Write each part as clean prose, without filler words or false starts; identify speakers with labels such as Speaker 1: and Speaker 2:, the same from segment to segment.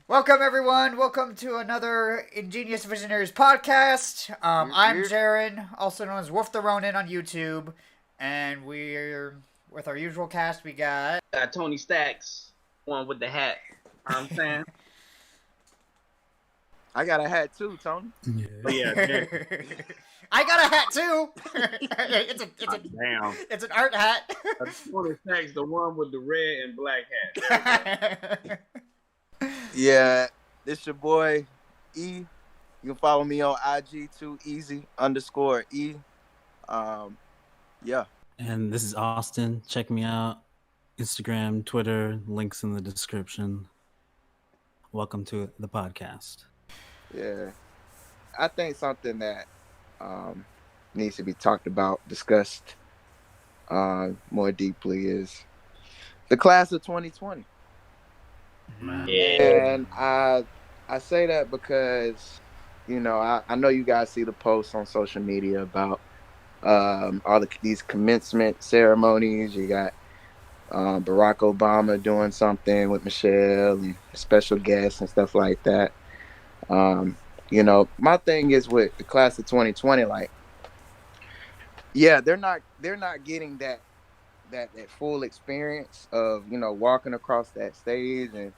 Speaker 1: Welcome, everyone. Welcome to another Ingenious Visionaries podcast. I'm Jaron, also known as WulfTheRonin on YouTube. And we're, with our usual cast, we got
Speaker 2: Tony Stacks, one with the hat. You know what I'm saying?
Speaker 3: I got a hat too, Tony.
Speaker 2: Yeah.
Speaker 1: I got a hat too.
Speaker 2: Damn.
Speaker 1: It's an art hat.
Speaker 2: Tony Stacks, the one with the red and black hat.
Speaker 3: Yeah, this your boy E. You can follow me on IG too, easy_E. Yeah.
Speaker 4: And this is Austin. Check me out. Instagram, Twitter, links in the description. Welcome to the podcast.
Speaker 3: Yeah. I think something that needs to be talked about, discussed more deeply is the class of 2020.
Speaker 2: Yeah.
Speaker 3: And I say that because, you know, I know you guys see the posts on social media about these commencement ceremonies. You got Barack Obama doing something with Michelle and special guests and stuff like that. You know, my thing is with the class of 2020, like, yeah, they're not getting that full experience of, you know, walking across that stage, and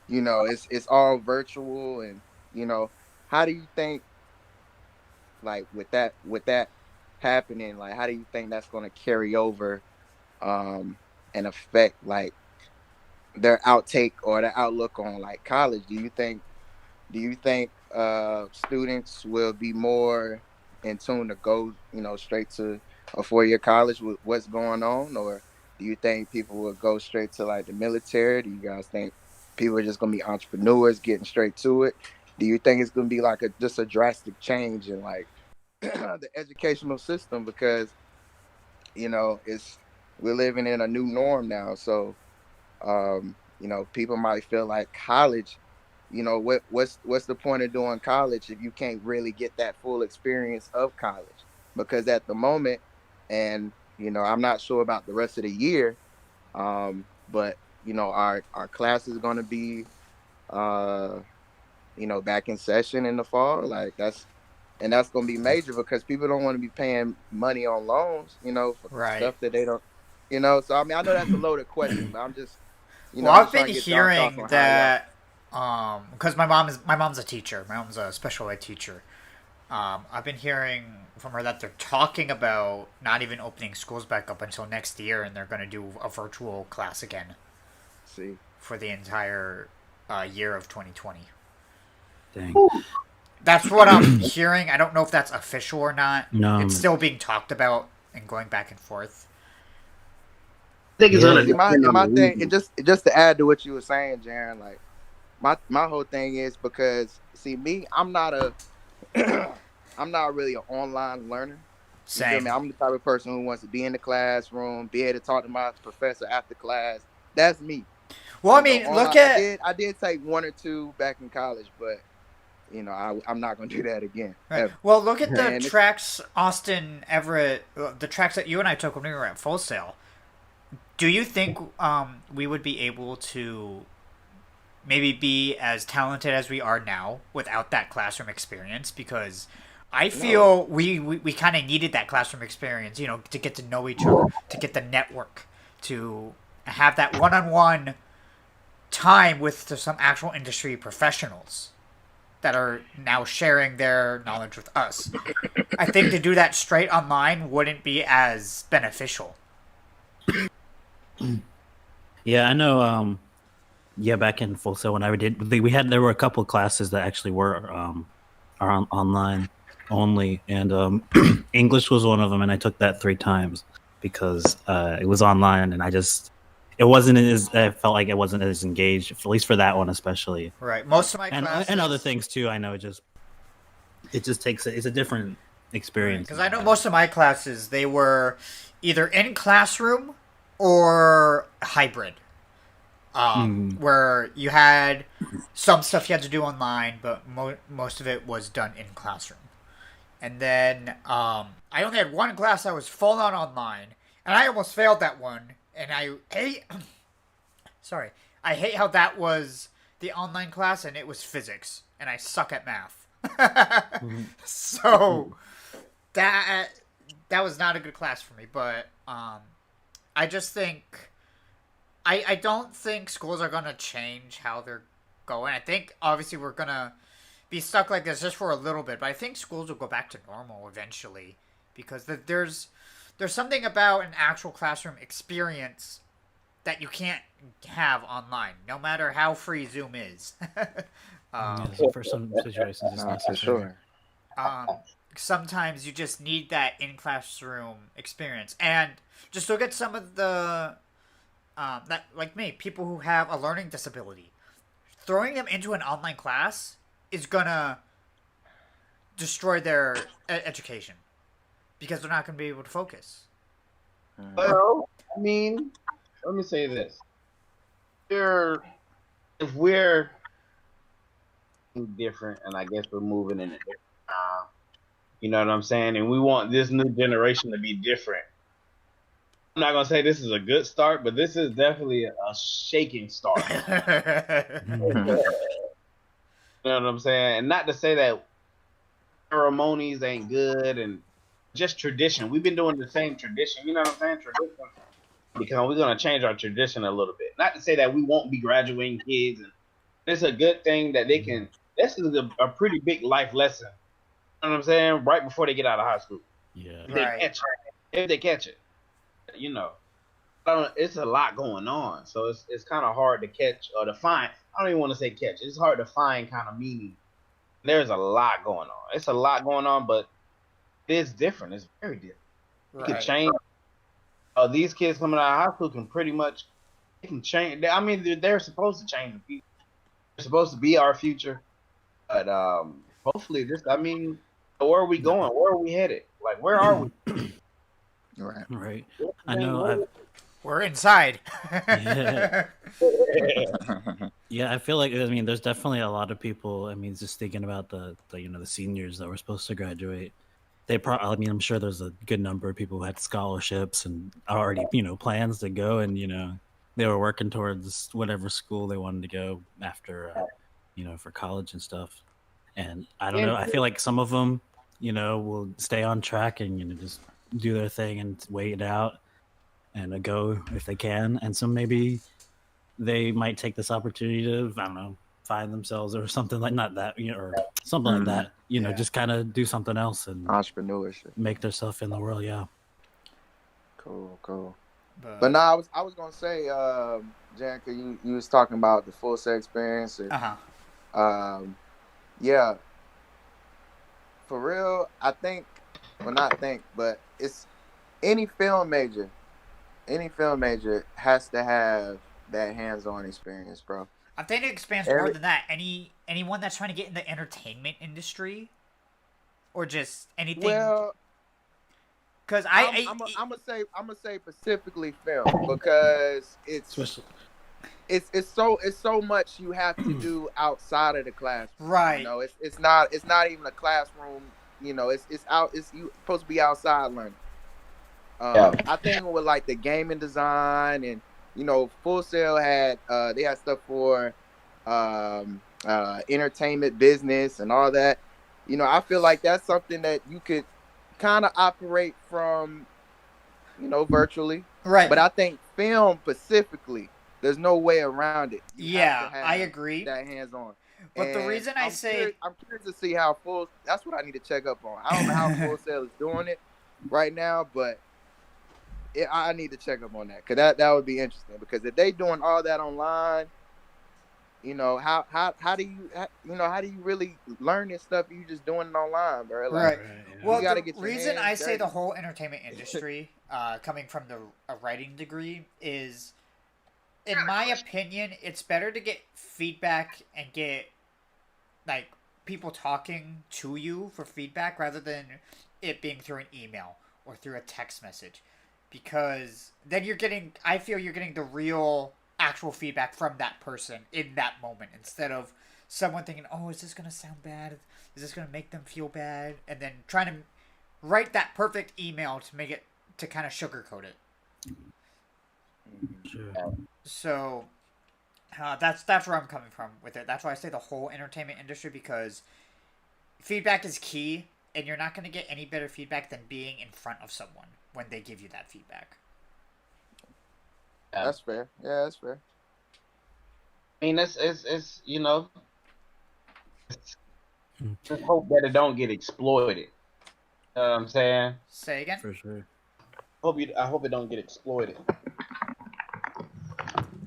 Speaker 3: you know it's all virtual. And you know, how do you think, like, with that happening, like, how do you think that's going to carry over and affect, like, their outtake or their outlook on, like, college? Do you think students will be more in tune to go, you know, straight to a 4-year college with what's going on, or do you think people will go straight to, like, the military? Do you guys think people are just gonna be entrepreneurs getting straight to it? Do you think it's gonna be like just a drastic change in, like, the educational system? Because, you know, we're living in a new norm now, so you know, people might feel like college, you know, what's the point of doing college if you can't really get that full experience of college? Because at the moment, and you know, I'm not sure about the rest of the year, but you know, our class is going to be, you know, back in session in the fall. Like, that's going to be major because people don't want to be paying money on loans, you know, for stuff that they don't, you know. So I mean, I know that's a loaded question, but I'm just, you know,
Speaker 1: I've been hearing that because my mom's a teacher. My mom's a special ed teacher. I've been hearing from her that they're talking about not even opening schools back up until next year, and they're going to do a virtual class again.
Speaker 3: See,
Speaker 1: for the entire year of 2020.
Speaker 4: Dang.
Speaker 1: That's what I'm hearing. I don't know if that's official or not.
Speaker 4: No.
Speaker 1: It's still being talked about and going back and forth.
Speaker 2: I think it's
Speaker 3: my thing. It just to add to what you were saying, Jaron. Like, my whole thing is, because see me, I'm not really an online learner.
Speaker 1: Same.
Speaker 3: I'm the type of person who wants to be in the classroom, be able to talk to my professor after class. That's me.
Speaker 1: Well, I mean, look at...
Speaker 3: I did take 1 or 2 back in college, but, you know, I'm not going to do that again.
Speaker 1: Right. Well, look at the tracks, Austin, Everett, the tracks that you and I took when we were at Full Sail. Do you think we would be able to maybe be as talented as we are now without that classroom experience? Because I feel we kind of needed that classroom experience, you know, to get to know each other, to get the network, to have that one-on-one time with some actual industry professionals that are now sharing their knowledge with us. I think to do that straight online wouldn't be as beneficial.
Speaker 4: Yeah, I know. Back in Full Sail when I did, there were a couple of classes that actually are online only, and English was one of them, and I took that 3 times because it was online, and I felt like it wasn't as engaged, at least for that one especially.
Speaker 1: Right. Most of my classes...
Speaker 4: and other things too. I know it just takes it's a different experience.
Speaker 1: Because I know most of my classes, they were either in classroom or hybrid. Where you had some stuff you had to do online, but most of it was done in classroom. And then I only had 1 class that was full on online, and I almost failed that one. And I hate how that was the online class, and it was physics, and I suck at math.
Speaker 4: Mm-hmm.
Speaker 1: So that was not a good class for me. But I just think I don't think schools are gonna change how they're going. I think obviously we're gonna be stuck like this just for a little bit, but I think schools will go back to normal eventually because there's something about an actual classroom experience that you can't have online, no matter how free Zoom is.
Speaker 4: So for some situations, it's
Speaker 3: Nah, for
Speaker 4: necessary.
Speaker 3: sure.
Speaker 1: Sometimes you just need that in classroom experience, and just look at some of the that like me, people who have a learning disability. Throwing them into an online class is gonna destroy their education because they're not gonna be able to focus.
Speaker 2: Well, I mean, let me say this: if we're different, and I guess we're moving in a different time, you know what I'm saying? And we want this new generation to be different. I'm not gonna say this is a good start, but this is definitely a shaking start.
Speaker 4: Mhm.
Speaker 2: You know what I'm saying? And not to say that ceremonies ain't good and just tradition. We've been doing the same tradition. You know what I'm saying? Tradition. Because we're gonna change our tradition a little bit. Not to say that we won't be graduating kids. And it's a good thing that they can. This is a pretty big life lesson. You know what I'm saying? Right before they get out of high school.
Speaker 4: Yeah.
Speaker 2: If they catch it. If they catch it. You know. It's a lot going on, so it's kind of hard to catch or to find. I don't even want to say catch. It's hard to find kind of meaning. There's a lot going on. It's a lot going on, but it's different. It's very different. You can change. These kids coming out of high school can pretty much they can change. I mean, they're supposed to change the future. They're supposed to be our future, but hopefully this. I mean, where are we going? Where are we headed? Like, where are we?
Speaker 4: Right. I know.
Speaker 1: We're inside.
Speaker 4: Yeah. Yeah, I feel like there's definitely a lot of people. Just thinking about the the seniors that were supposed to graduate. They probably. I'm sure there's a good number of people who had scholarships and already plans to go, and they were working towards whatever school they wanted to go after, for college and stuff. And I don't know. I feel like some of them, will stay on track and just do their thing and wait it out and go if they can. And some maybe they might take this opportunity to, I don't know, find themselves or something like not that, or something like that. Just kind of do something else and
Speaker 3: entrepreneurship,
Speaker 4: make themselves in the world. Yeah.
Speaker 3: Cool. But no, I was gonna say, Jan, cause you was talking about the full set experience. And, yeah. For real, I think, well, not think, but it's any film major has to have that hands-on experience, bro.
Speaker 1: I think it expands more than that. Anyone that's trying to get in the entertainment industry, or just anything. Well, because
Speaker 3: I'm gonna say specifically film because it's so much you have to do outside of the classroom.
Speaker 1: Right.
Speaker 3: It's not even a classroom. It's out. It's you supposed to be outside learning. I think with like the gaming design and Full Sail had they had stuff for entertainment business and all that. I feel like that's something that you could kind of operate from virtually.
Speaker 1: Right.
Speaker 3: But I think film specifically, there's no way around it.
Speaker 1: I agree.
Speaker 3: That hands on.
Speaker 1: But the reason I'm
Speaker 3: curious to see how that's what I need to check up on. I don't know how Full Sail is doing it right now, but I need to check up on that because that would be interesting. Because if they doing all that online, how do you really learn this stuff? You just doing it online, bro.
Speaker 1: Like, right. Well, the reason I say the whole entertainment industry, coming from a writing degree, is, in my opinion, it's better to get feedback and get like people talking to you for feedback rather than it being through an email or through a text message. Because then I feel you're getting the real actual feedback from that person in that moment instead of someone thinking, oh, is this going to sound bad? Is this going to make them feel bad? And then trying to write that perfect email to kind of sugarcoat it.
Speaker 4: Sure.
Speaker 1: So That's where I'm coming from with it. That's why I say the whole entertainment industry, because feedback is key, and you're not going to get any better feedback than being in front of someone when they give you that feedback.
Speaker 3: That's fair. Yeah, that's fair.
Speaker 2: I mean, it's you know, just hope that it don't get exploited. You know what I'm saying?
Speaker 1: Say again?
Speaker 4: For sure.
Speaker 2: I hope it don't get exploited.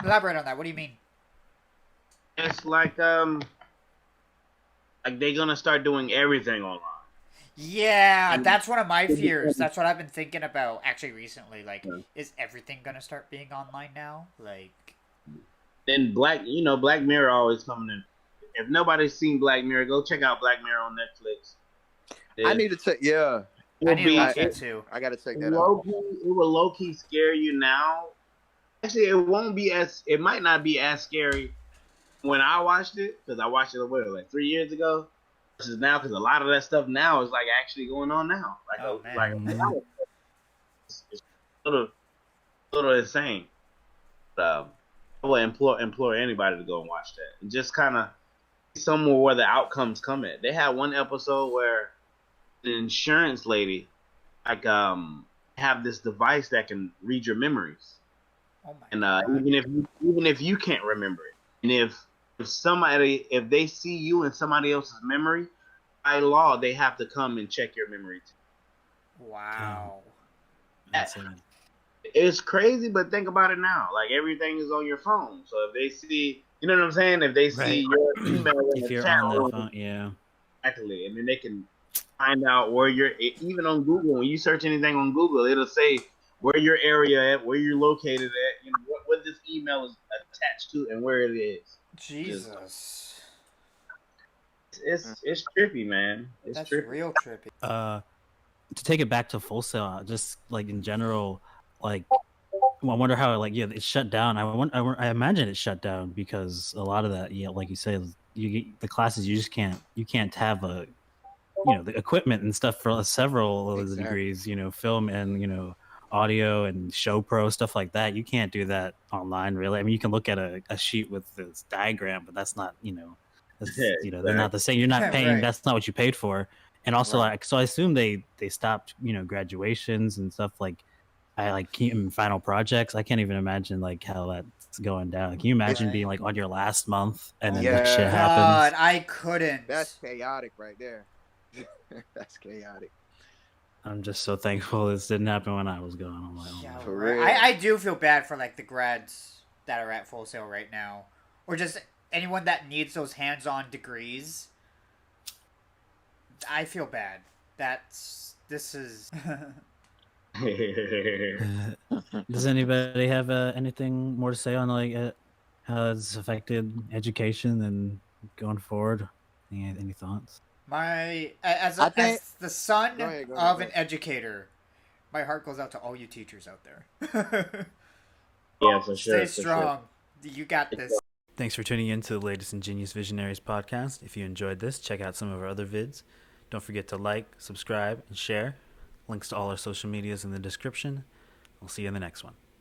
Speaker 1: Elaborate on that. What do you mean?
Speaker 2: It's like they're gonna start doing everything online.
Speaker 1: Yeah, that's one of my fears. That's what I've been thinking about actually recently. Like, is everything gonna start being online now? Like,
Speaker 2: Then Black Mirror always coming in. If nobody's seen Black Mirror, go check out Black Mirror on Netflix.
Speaker 3: I need to check. Yeah,
Speaker 1: I need to watch that too.
Speaker 3: I gotta check that out.
Speaker 2: It will low key scare you now. Actually, it might not be as scary when I watched it, because I watched it like 3 years ago, versus now, because a lot of that stuff now is like actually going on now. It's a little insane. But, I would implore anybody to go and watch that and just kind of somewhere where the outcomes come at. They had one episode where the insurance lady have this device that can read your memories.
Speaker 1: Oh my God.
Speaker 2: even if you can't remember it, and if they see you in somebody else's memory, by law they have to come and check your memory too.
Speaker 1: Wow.
Speaker 2: It's crazy, but think about it now. Like, everything is on your phone, so if they see, you know what I'm saying? If they see your email in
Speaker 4: if
Speaker 2: the
Speaker 4: you're
Speaker 2: chat
Speaker 4: on
Speaker 2: room,
Speaker 4: the phone, yeah,
Speaker 2: exactly, and then they can find out where you're. Even on Google, when you search anything on Google, it'll say where your area at, where you're located at, you know, what this email is attached to, and where it is.
Speaker 1: Jesus.
Speaker 2: It's trippy, man.
Speaker 1: That's
Speaker 2: trippy.
Speaker 1: real trippy.
Speaker 4: To take it back to Full Sail, just like in general, like I wonder how it's shut down. I imagine it's shut down because a lot of that, like you say, the classes you can't have the equipment and stuff for several of the degrees, film and audio and show pro stuff like that. You can't do that online, really. I mean, you can look at a sheet with this diagram, but that's not they're not the same. You're not paying.
Speaker 1: Right.
Speaker 4: That's not what you paid for. And also, so I assume they stopped graduations and stuff like. I final projects. I can't even imagine how that's going down. Can you imagine being on your last month and then that shit happens?
Speaker 1: God, I couldn't.
Speaker 3: That's chaotic right there. That's chaotic.
Speaker 4: I'm just so thankful this didn't happen when I was going. I'm like, oh,
Speaker 3: for real.
Speaker 1: I do feel bad for the grads that are at Full Sail right now, or just anyone that needs those hands-on degrees. I feel bad. This is.
Speaker 4: Does anybody have anything more to say on how it's affected education and going forward? Any thoughts?
Speaker 1: As the son of an educator, my heart goes out to all you teachers out there.
Speaker 2: Yeah, for sure.
Speaker 1: Stay strong. Sure. You got this.
Speaker 4: Thanks for tuning in to the latest Ingenious Visionaries podcast. If you enjoyed this, check out some of our other vids. Don't forget to like, subscribe, and share. Links to all our social medias in the description. We'll see you in the next one.